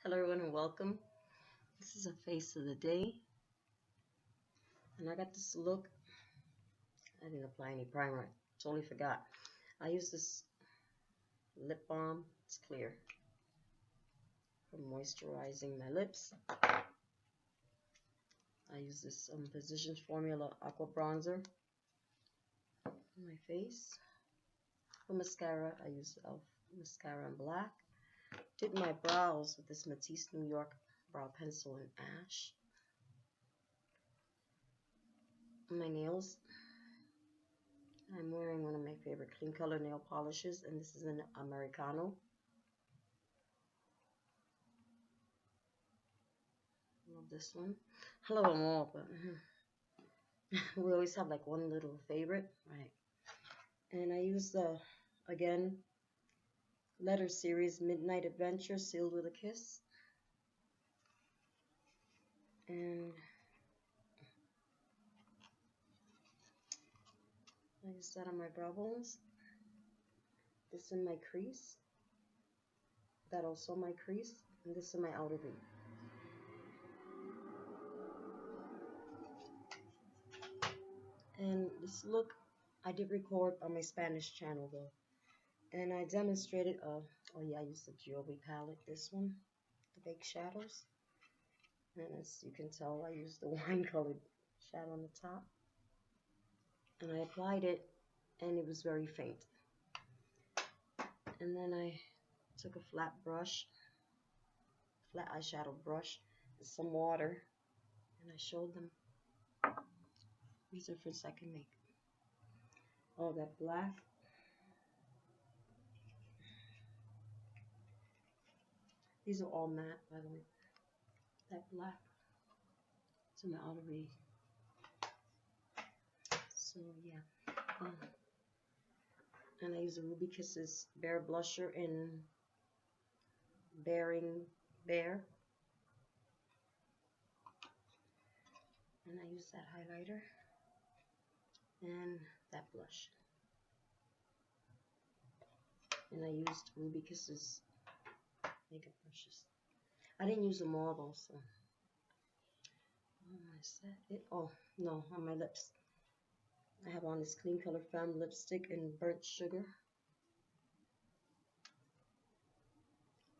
Hello everyone and welcome. This is a face of the day. And I got this look. I didn't apply any primer. I totally forgot. I use this lip balm. It's clear. For moisturizing my lips. I use this Physicians Formula Aqua Bronzer on my face. For mascara, I use e.l.f. mascara in black. Did my brows with this Matisse New York brow pencil in ash. My nails, I'm wearing one of my favorite clean color nail polishes, and this is an Americano. Love this one. I love them all, but we always have like one little favorite, right? And I use the, again, letter series Midnight Adventure Sealed with a Kiss. And I use that on my brow bones. This in my crease. That also my crease. And this in my outer V. And this look I did record on my Spanish channel though. And I demonstrated, oh yeah, I used the Giove palette, this one, the Baked Shadows. And as you can tell, I used the wine colored shadow on the top. And I applied it, and it was very faint. And then I took a flat brush, flat eyeshadow brush, and some water, and I showed them these difference I can make. Oh, that black. These are all matte, by the way. That black. It's in my outer V. So yeah. And I use the Ruby Kisses Bare Blusher in Bearing Bear. And I use that highlighter and that blush. And I used Ruby Kisses makeup brushes. I didn't use them all though, so. Is that it? Oh, no, on my lips. I have on this Clean Color Femme lipstick in Burnt Sugar.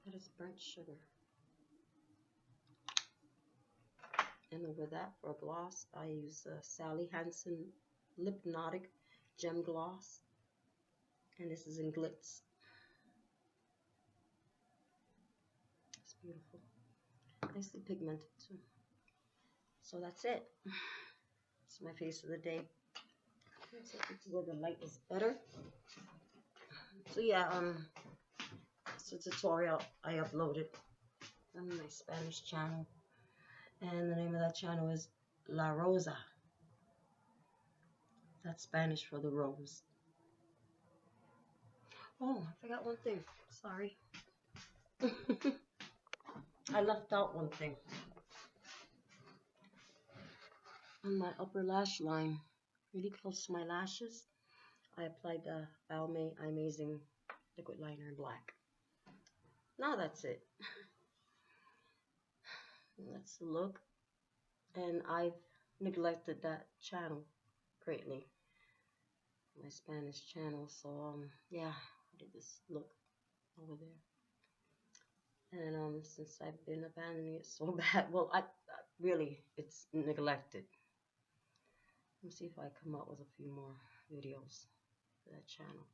That is Burnt Sugar. And over that, for a gloss, I use Sally Hansen Lipnotic Gem Gloss. And this is in Glitz. It's beautiful. Nicely pigmented too. So that's it. It's my face of the day. Let's see where the light is better. So yeah, it's a tutorial I uploaded on my Spanish channel. And the name of that channel is La Rosa. That's Spanish for the rose. Oh, I forgot one thing. Sorry. I left out one thing. On my upper lash line, really close to my lashes, I applied the Almay Amazing liquid liner in black. Now that's it. That's the look. And I've neglected that channel greatly. My Spanish channel. So yeah, I did this look over there. And since I've been abandoning it so bad, well, I really, it's neglected. Let me see if I come up with a few more videos for that channel.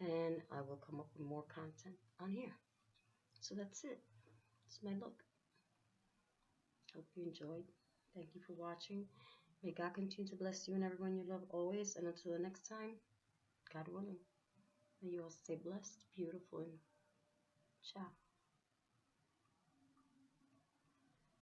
And I will come up with more content on here. So that's it. It's my look. Hope you enjoyed. Thank you for watching. May God continue to bless you and everyone you love always. And until the next time, God willing, may you all stay blessed, beautiful, and ciao.